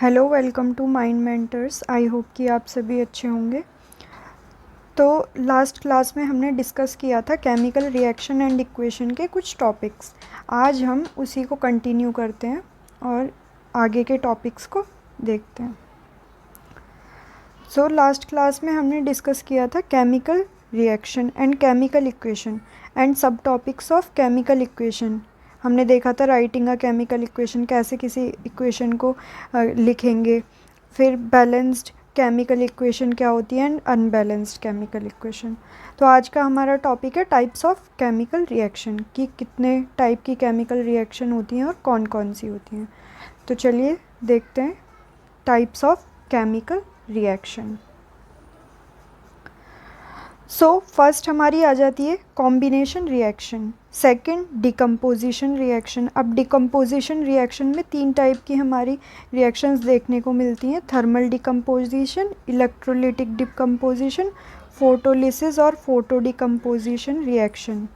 Hello, welcome to mind mentors. I hope कि आप सभी अच्छे होंगे। तो लास्ट क्लास में हमने डिस्कस किया था केमिकल रिएक्शन एंड इक्वेशन के कुछ टॉपिक्स। आज हम उसी को कंटिन्यू करते हैं और आगे के टॉपिक्स को देखते हैं। लास्ट क्लास में हमने डिस्कस किया था chemical reaction and chemical equation and सब टॉपिक्स ऑफ केमिकल इक्वेशन। हमने देखा था राइटिंग अ केमिकल इक्वेशन, कैसे किसी इक्वेशन को लिखेंगे। फिर बैलेंस्ड केमिकल इक्वेशन क्या होती है एंड अनबैलेंस्ड केमिकल इक्वेशन। तो आज का हमारा टॉपिक है टाइप्स ऑफ केमिकल रिएक्शन, कि कितने टाइप की केमिकल रिएक्शन होती हैं और कौन कौन सी होती हैं। तो चलिए देखते हैं types of chemical reaction. First हमारी आ जाती है combination reaction, second decomposition reaction. अब डिकम्पोजिशन रिएक्शन में तीन टाइप की हमारी रिएक्शंस देखने को मिलती हैं: thermal decomposition, electrolytic decomposition, photolysis और photo decomposition reaction.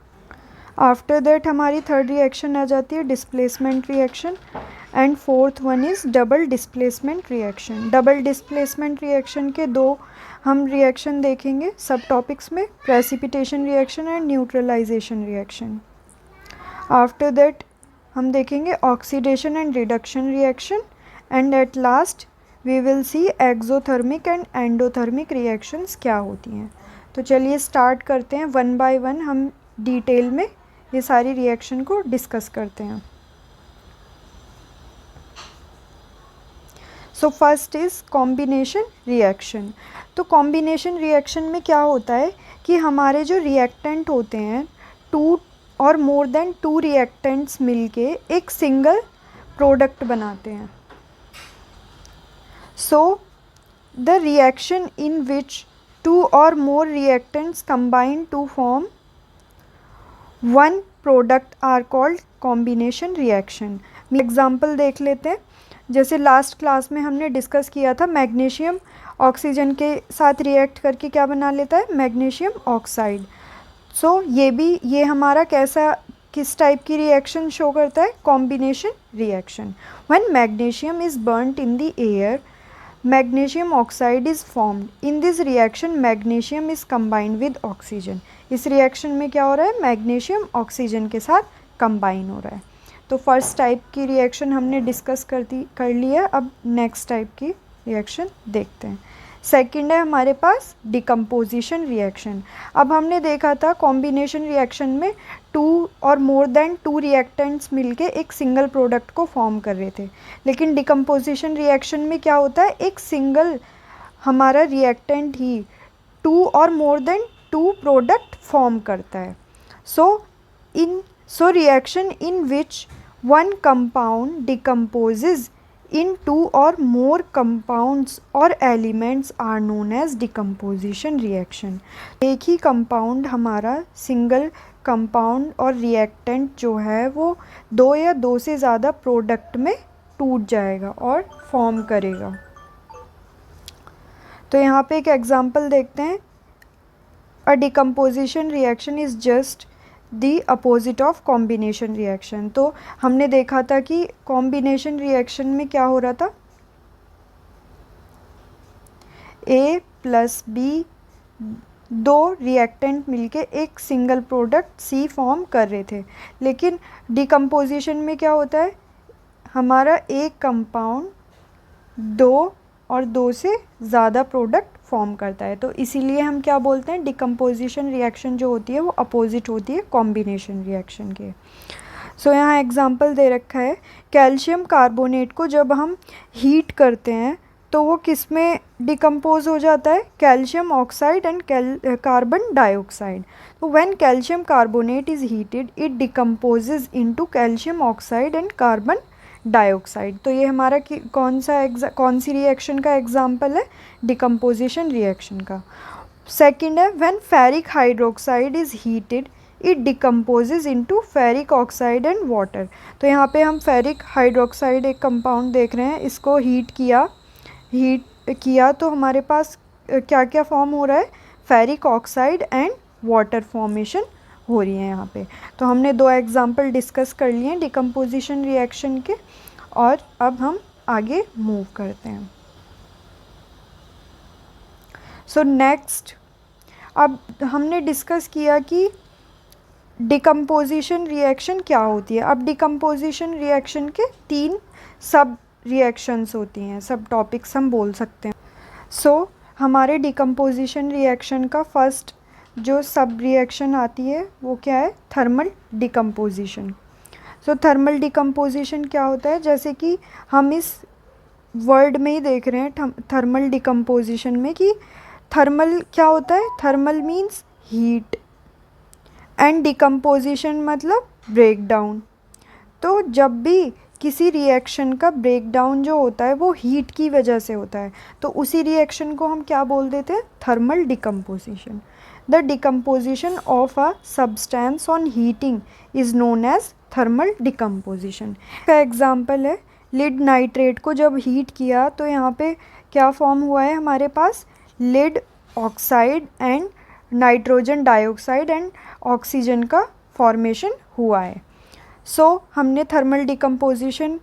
After that हमारी थर्ड रिएक्शन आ जाती है displacement reaction and fourth one is double displacement reaction. Double displacement reaction के दो हम रिएक्शन देखेंगे सब टॉपिक्स में: precipitation reaction and neutralisation reaction. After that हम देखेंगे oxidation and reduction reaction and at last we will see exothermic and endothermic reactions क्या होती हैं। तो चलिए स्टार्ट करते हैं, वन बाय वन हम डिटेल में ये सारी रिएक्शन को डिस्कस करते हैं। So first is combination reaction. तो कॉम्बिनेशन रिएक्शन में क्या होता है कि हमारे जो रिएक्टेंट होते हैं, टू और मोर देन टू रिएक्टेंट्स मिलके एक सिंगल प्रोडक्ट बनाते हैं। So the reaction in which two और more reactants combine to form one product are called combination reaction. Example देख लेते हैं। जैसे लास्ट क्लास में हमने डिस्कस किया था, मैग्नीशियम ऑक्सीजन के साथ रिएक्ट करके क्या बना लेता है, मैग्नीशियम ऑक्साइड। ये हमारा किस टाइप की रिएक्शन शो करता है, combination reaction. When magnesium is burned in the air, magnesium oxide is formed. In this reaction magnesium is combined with oxygen. इस रिएक्शन में क्या हो रहा है, मैग्नीशियम ऑक्सीजन के साथ कंबाइन हो रहा है। तो फर्स्ट टाइप की रिएक्शन हमने डिस्कस कर ली है। अब नेक्स्ट टाइप की रिएक्शन देखते हैं। सेकंड है हमारे पास डिकम्पोजिशन रिएक्शन। अब हमने देखा था कॉम्बिनेशन रिएक्शन में टू और मोर देन टू रिएक्टेंट्स मिलके एक सिंगल प्रोडक्ट को फॉर्म कर रहे थे, लेकिन डिकम्पोजिशन रिएक्शन में क्या होता है, एक सिंगल हमारा रिएक्टेंट ही टू और more than two product form करता है। So reaction in which one compound decomposes in two or more compounds or elements are known as decomposition reaction। एक ही कंपाउंड हमारा सिंगल कंपाउंड और रिएक्टेंट जो है वो दो या दो से ज़्यादा प्रोडक्ट में टूट जाएगा और फॉर्म करेगा। तो यहाँ पे एक एग्जांपल देखते हैं। A decomposition reaction is just the opposite of combination reaction. तो हमने देखा था कि कॉम्बिनेशन रिएक्शन में क्या हो रहा था, ए प्लस बी दो रिएक्टेंट मिलके एक सिंगल प्रोडक्ट सी फॉर्म कर रहे थे, लेकिन डिकम्पोजिशन में क्या होता है, हमारा एक कंपाउंड दो और दो से ज़्यादा प्रोडक्ट फॉर्म करता है। तो इसीलिए हम क्या बोलते हैं, डिकम्पोजिशन रिएक्शन जो होती है वो अपोजिट होती है कॉम्बिनेशन रिएक्शन के। यहाँ एग्जांपल दे रखा है, कैल्शियम कार्बोनेट को जब हम हीट करते हैं तो वो किस में डिकम्पोज हो जाता है, calcium oxide and carbon dioxide. तो when calcium carbonate is heated it decomposes into calcium oxide and carbon dioxide. तो ये हमारा कौन सी रिएक्शन का एग्जाम्पल है, डिकम्पोजिशन रिएक्शन का। सेकंड है when ferric hydroxide is heated it decomposes into ferric oxide and water. तो यहाँ पे हम फेरिक हाइड्रोक्साइड एक कंपाउंड देख रहे हैं, इसको हीट किया तो हमारे पास क्या क्या फॉर्म हो रहा है, ferric oxide and water formation हो रही है यहाँ पे। तो हमने दो एग्जाम्पल डिस्कस कर लिए हैं डिकम्पोजिशन रिएक्शन के, और अब हम आगे मूव करते हैं। सो नेक्स्ट, अब हमने डिस्कस किया कि डिकम्पोजिशन रिएक्शन क्या होती है। अब डिकम्पोजिशन रिएक्शन के 3 सब रिएक्शंस होती हैं, सब टॉपिक्स हम बोल सकते हैं। सो हमारे डिकम्पोजिशन रिएक्शन का फर्स्ट जो सब रिएक्शन आती है वो क्या है, थर्मल डिकम्पोजिशन। सो थर्मल डिकम्पोजिशन क्या होता है, जैसे कि हम इस वर्ड में ही देख रहे हैं थर्मल डिकम्पोजिशन में कि थर्मल क्या होता है, thermal means heat and decomposition मतलब ब्रेक डाउन। तो जब भी किसी रिएक्शन का ब्रेक डाउन जो होता है वो हीट की वजह से होता है, तो उसी रिएक्शन को हम क्या बोल देते हैं, thermal decomposition. The decomposition of a substance on heating is known as thermal decomposition. का एग्जाम्पल है लिड नाइट्रेट को जब हीट किया तो यहाँ पे क्या फॉर्म हुआ है हमारे पास, lead oxide and nitrogen dioxide and oxygen का फॉर्मेशन हुआ है। सो हमने थर्मल डिकम्पोजिशन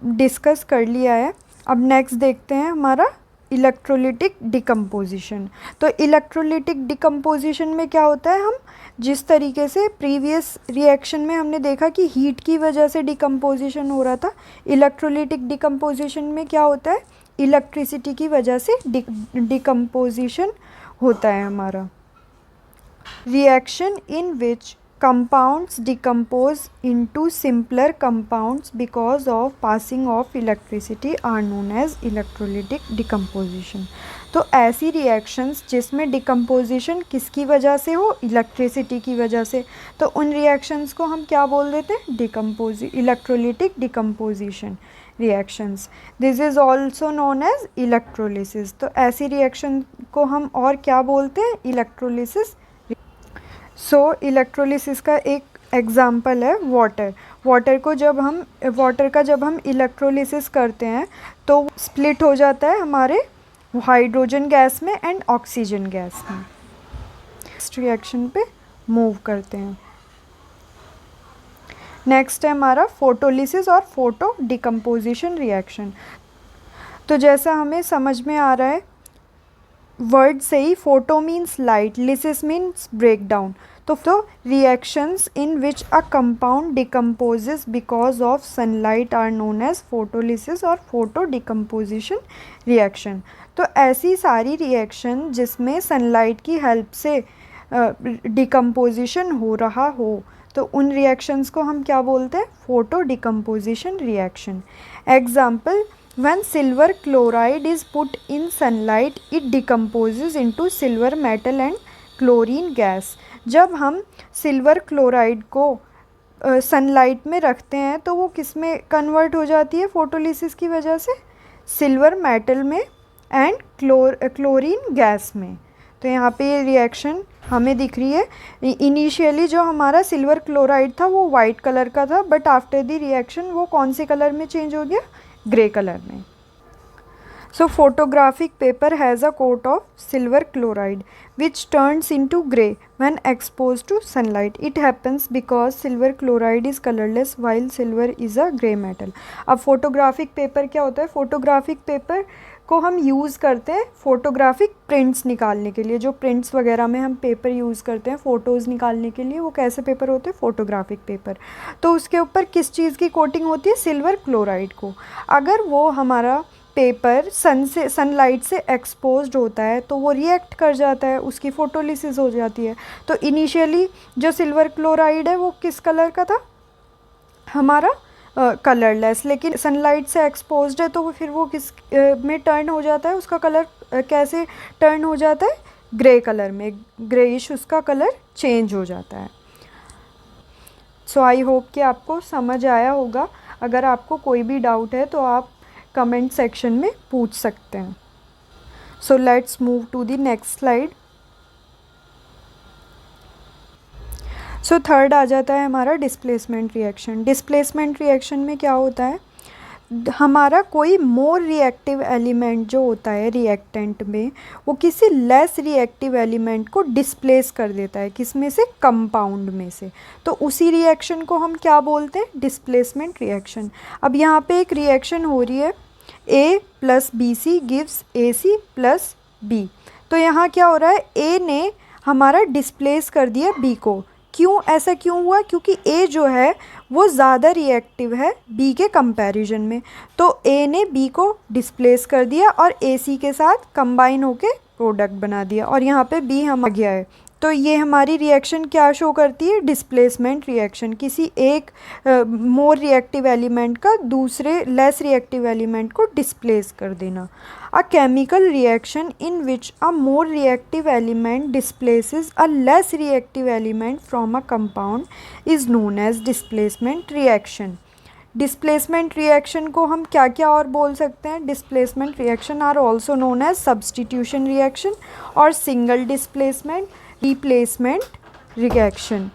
डिस्कस कर लिया है। अब नेक्स्ट देखते हैं हमारा इलेक्ट्रोलिटिक डिकम्पोजिशन। तो इलेक्ट्रोलिटिक डिकम्पोजिशन में क्या होता है, हम जिस तरीके से प्रीवियस रिएक्शन में हमने देखा कि हीट की वजह से डिकम्पोजिशन हो रहा था, इलेक्ट्रोलिटिक डिकम्पोजिशन में क्या होता है, इलेक्ट्रिसिटी की वजह से डिकम्पोजिशन होता है हमारा। Reaction in which compounds decompose into simpler compounds because of passing of electricity are known as electrolytic decomposition। तो ऐसी reactions जिसमें decomposition किसकी वजह से हो, इलेक्ट्रिसिटी की वजह से, तो उन reactions को हम क्या बोल देते हैं, electrolytic decomposition reactions। This is also known as electrolysis। तो ऐसी reaction को हम और क्या बोलते हैं, इलेक्ट्रोलिसिस। सो इलेक्ट्रोलिसिस का एक एग्ज़ाम्पल है वाटर। वाटर का जब हम इलेक्ट्रोलिसिस करते हैं तो स्प्लिट हो जाता है हमारे हाइड्रोजन गैस में एंड ऑक्सीजन गैस में। नेक्स्ट रिएक्शन पे मूव करते हैं। नेक्स्ट है हमारा फोटोलिसिस और फोटो डिकम्पोजिशन रिएक्शन। तो जैसा हमें समझ में आ रहा है वर्ड से ही, photo means light, lysis means break down. तो reactions in which a compound decomposes because of sunlight are known as photolysis और फोटो डिकम्पोजिशन रिएक्शन। तो ऐसी सारी रिएक्शन जिसमें सनलाइट की हेल्प से डिकम्पोजिशन हो रहा हो, तो उन रिएक्शंस को हम क्या बोलते हैं, photo decomposition reaction. Example, when silver chloride is put in sunlight it decomposes into silver metal and chlorine gas। जब हम सिल्वर क्लोराइड को सनलाइट में रखते हैं तो वो किस में कन्वर्ट हो जाती है, फोटोलिसिस की वजह से सिल्वर मेटल में एंड क्लोरीन गैस में। तो यहाँ पे ये रिएक्शन हमें दिख रही है। इनिशियली जो हमारा सिल्वर क्लोराइड था वो वाइट कलर का था, बट आफ्टर द रिएक्शन वो कौन से कलर में चेंज हो गया, ग्रे कलर में। So photographic paper has a coat of silver chloride which turns into grey when exposed to sunlight. It happens because silver chloride is colorless while silver is a grey metal। अब photographic paper क्या होता है, photographic paper को हम use करते हैं photographic prints निकालने के लिए। जो प्रिंट्स वगैरह में हम पेपर यूज़ करते हैं फ़ोटोज़ निकालने के लिए, वो कैसे पेपर होते हैं, फोटोग्राफिक पेपर। तो उसके ऊपर किस चीज़ की कोटिंग होती है, सिल्वर क्लोराइड को। अगर वो हमारा पेपर सनलाइट से एक्सपोज्ड होता है तो वो रिएक्ट कर जाता है, उसकी फोटोलिसिस हो जाती है। तो इनिशियली जो सिल्वर क्लोराइड है वो किस कलर का था, हमारा कलरलेस, लेकिन सनलाइट से एक्सपोज्ड है तो फिर वो किस में टर्न हो जाता है, उसका कलर कैसे टर्न हो जाता है, ग्रे कलर में, ग्रेइश उसका कलर चेंज हो जाता है। सो आई होप कि आपको समझ आया होगा। अगर आपको कोई भी डाउट है तो आप कमेंट सेक्शन में पूछ सकते हैं। So let's move to the next slide. So third आ जाता है हमारा डिस्प्लेसमेंट रिएक्शन। डिस्प्लेसमेंट रिएक्शन में क्या होता है, हमारा कोई मोर रिएक्टिव एलिमेंट जो होता है रिएक्टेंट में, वो किसी लेस रिएक्टिव एलिमेंट को डिस्प्लेस कर देता है, किस में से, कंपाउंड में से। तो उसी रिएक्शन को हम क्या बोलते हैं, डिस्प्लेसमेंट रिएक्शन। अब यहाँ पे एक रिएक्शन हो रही है, A plus B C gives A C plus B. तो यहाँ क्या हो रहा है, ए ने हमारा डिस्प्लेस कर दिया बी को। क्यों, ऐसा क्यों हुआ, क्योंकि ए जो है वो ज़्यादा रिएक्टिव है बी के कंपैरिजन में। तो ए ने बी को डिस्प्लेस कर दिया और ए सी के साथ कंबाइन होके प्रोडक्ट बना दिया, और यहाँ पे बी हम आ गया है। तो ये हमारी रिएक्शन क्या शो करती है, डिस्प्लेसमेंट रिएक्शन। किसी एक मोर रिएक्टिव एलिमेंट का दूसरे लेस रिएक्टिव एलिमेंट को डिस्प्लेस कर देना। A chemical reaction in which a more reactive element displaces a less reactive element from a compound is known as displacement reaction. Displacement reaction को हम क्या क्या और बोल सकते हैं, displacement reaction are also known as substitution reaction और single displacement replacement reaction.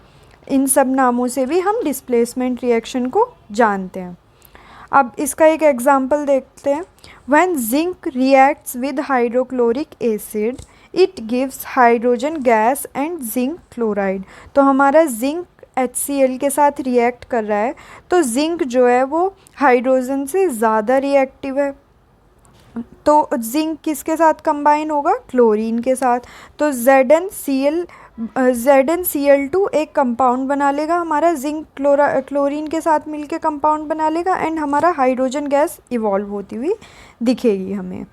इन सब नामों से भी हम डिस्प्लेसमेंट रिएक्शन को जानते हैं। अब इसका एक एग्जांपल देखते हैं। When zinc reacts with hydrochloric acid it gives hydrogen gas and zinc chloride. तो हमारा जिंक HCl के साथ रिएक्ट कर रहा है, तो जिंक जो है वो हाइड्रोजन से ज़्यादा रिएक्टिव है, तो जिंक किसके साथ कंबाइन होगा, क्लोरीन के साथ। तो ZnCl2 एक कंपाउंड बना लेगा, हमारा जिंक क्लोरीन के साथ मिलके कंपाउंड बना लेगा, एंड हमारा हाइड्रोजन गैस इवॉल्व होती हुई दिखेगी हमें।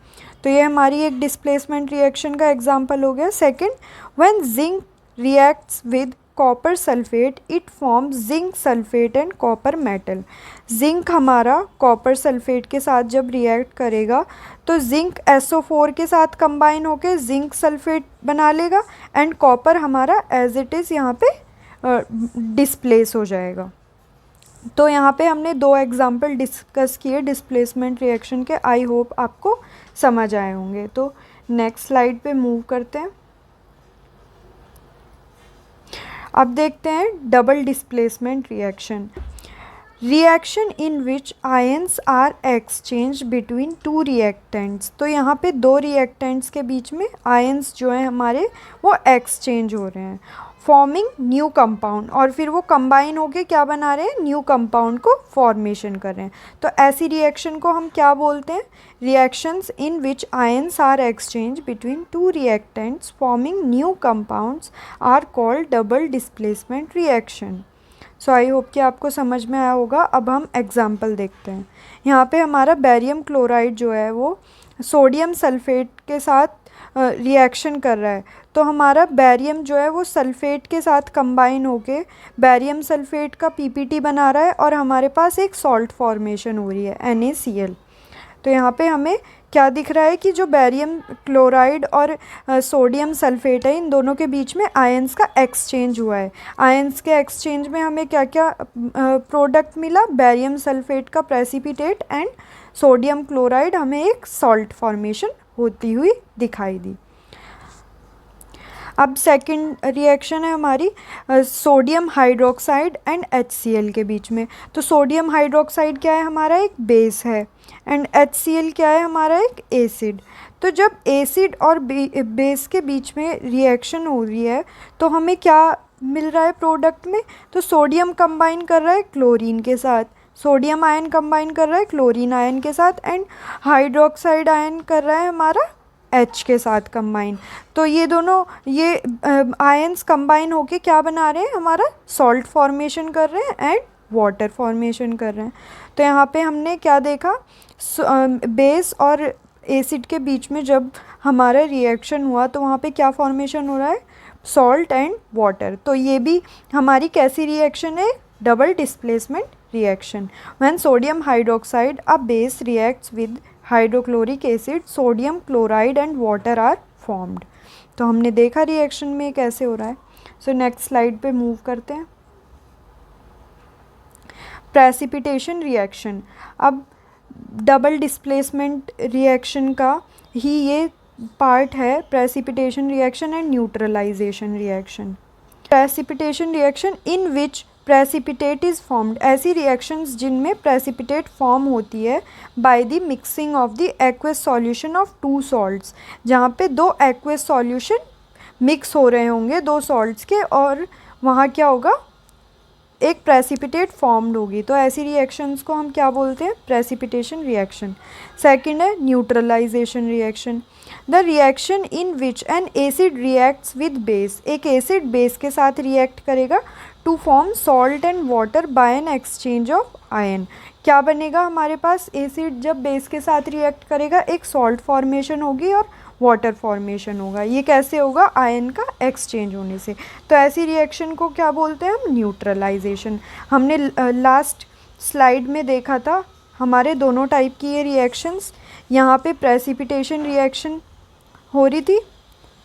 तो ये हमारी एक डिस्प्लेसमेंट रिएक्शन का एग्जांपल हो गया। Second, when zinc reacts with copper sulphate it forms zinc sulphate and copper metal. Zinc हमारा कॉपर सल्फेट के साथ जब रिएक्ट करेगा तो जिंक SO4 के साथ कंबाइन होकर जिंक सल्फेट बना लेगा, एंड कॉपर हमारा एज इट इज़ यहाँ पे डिस्प्लेस हो जाएगा। तो यहाँ पे हमने 2 एग्जाम्पल डिस्कस किए डिस्प्लेसमेंट रिएक्शन के। आई होप आपको समझ आए होंगे। तो नेक्स्ट स्लाइड पे मूव करते हैं। अब देखते हैं double displacement reaction. Reaction in which ions are exchange between 2 reactants. तो यहाँ पे 2 रिएक्टेंट्स के बीच में आयंस जो हैं हमारे वो एक्सचेंज हो रहे हैं, फॉर्मिंग न्यू कंपाउंड, और फिर वो कंबाइन होके क्या बना रहे हैं, न्यू कंपाउंड को फॉर्मेशन कर रहे हैं। तो ऐसी रिएक्शन को हम क्या बोलते हैं, reactions in which ions are exchange between 2 reactants forming new compounds are called double displacement reaction. So I hope कि आपको समझ में आया होगा। अब हम एग्जाम्पल देखते हैं। यहाँ पे हमारा बैरियम क्लोराइड जो है वो सोडियम सल्फेट के साथ रिएक्शन कर रहा है। तो हमारा बैरियम जो है वो सल्फेट के साथ कंबाइन होके बैरियम सल्फेट का PPT बना रहा है, और हमारे पास एक सॉल्ट फॉर्मेशन हो रही है NaCl। तो यहाँ पे हमें क्या दिख रहा है कि जो बैरियम क्लोराइड और सोडियम सल्फेट है, इन दोनों के बीच में आयंस का एक्सचेंज हुआ है। आयंस के एक्सचेंज में हमें क्या क्या प्रोडक्ट मिला, बैरियम सल्फेट का प्रेसिपिटेट एंड सोडियम क्लोराइड, हमें एक सॉल्ट फॉर्मेशन होती हुई दिखाई दी। अब सेकंड रिएक्शन है हमारी सोडियम हाइड्रोक्साइड एंड HCl के बीच में। तो सोडियम हाइड्रोक्साइड क्या है, हमारा एक बेस है, एंड HCl क्या है, हमारा एक एसिड। तो जब एसिड और बेस के बीच में रिएक्शन हो रही है तो हमें क्या मिल रहा है प्रोडक्ट में, तो सोडियम कंबाइन कर रहा है क्लोरीन के साथ, सोडियम आयन कंबाइन कर रहा है क्लोरीन आयन के साथ, एंड हाइड्रोक्साइड आयन कर रहा है हमारा H के साथ कंबाइन। तो ये दोनों ये आयंस कंबाइन होके क्या बना रहे हैं, हमारा सॉल्ट फॉर्मेशन कर रहे हैं एंड वाटर फॉर्मेशन कर रहे हैं। तो यहाँ पे हमने क्या देखा, बेस और एसिड के बीच में जब हमारा रिएक्शन हुआ तो वहाँ पे क्या फॉर्मेशन हो रहा है, सॉल्ट एंड वाटर। तो ये भी हमारी कैसी रिएक्शन है, double displacement reaction. When sodium hydroxide a base reacts with hydrochloric acid sodium chloride and water are formed. तो हमने देखा रिएक्शन में कैसे हो रहा है। सो नेक्स्ट स्लाइड पे मूव करते हैं। Precipitation reaction. अब डबल डिस्प्लेसमेंट रिएक्शन का ही ये पार्ट है, precipitation reaction and neutralisation reaction. Precipitation reaction in which precipitate is formed, ऐसी रिएक्शंस जिनमें प्रेसिपिटेट फॉर्म होती है by the mixing of the aqueous solution of two salts, जहाँ पे दो एक्वस सॉल्यूशन मिक्स हो रहे होंगे दो सॉल्ट्स के, और वहाँ क्या होगा, एक प्रेसिपिटेट फॉर्म्ड होगी। तो ऐसी रिएक्शंस को हम क्या बोलते हैं, प्रेसिपिटेशन रिएक्शन। सेकंड है neutralization reaction, the reaction in which an acid reacts with base, एक एसिड बेस के साथ रिएक्ट करेगा to form salt and water by an exchange of ion. क्या बनेगा हमारे पास, एसिड जब बेस के साथ रिएक्ट करेगा एक सॉल्ट फॉर्मेशन होगी और वाटर फॉर्मेशन होगा। ये कैसे होगा, आयन का एक्सचेंज होने से। तो ऐसी रिएक्शन को क्या बोलते हैं हम, न्यूट्रलाइजेशन। हमने लास्ट स्लाइड में देखा था हमारे दोनों टाइप की ये रिएक्शंस। यहाँ पे प्रेसिपिटेशन रिएक्शन हो रही थी,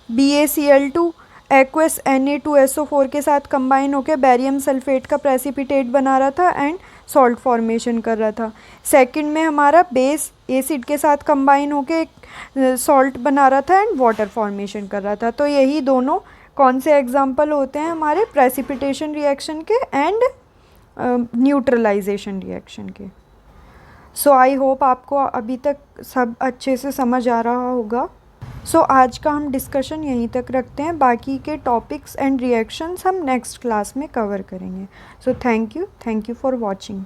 BaCl2 एक्वस Na2SO4 के साथ कंबाइन होकर बैरियम सल्फेट का प्रेसिपिटेट बना रहा था एंड सॉल्ट फॉर्मेशन कर रहा था। सेकंड में हमारा बेस एसिड के साथ कंबाइन होकर एक सॉल्ट बना रहा था एंड वाटर फॉर्मेशन कर रहा था। तो यही दोनों कौन से एग्जाम्पल होते हैं हमारे प्रेसिपिटेशन रिएक्शन के एंड न्यूट्रलाइजेशन रिएक्शन के। सो आई होप आपको अभी तक सब अच्छे से समझ आ रहा होगा। सो आज का हम डिस्कशन यहीं तक रखते हैं, बाकी के टॉपिक्स एंड रिएक्शंस हम नेक्स्ट क्लास में कवर करेंगे। So thank you for watching.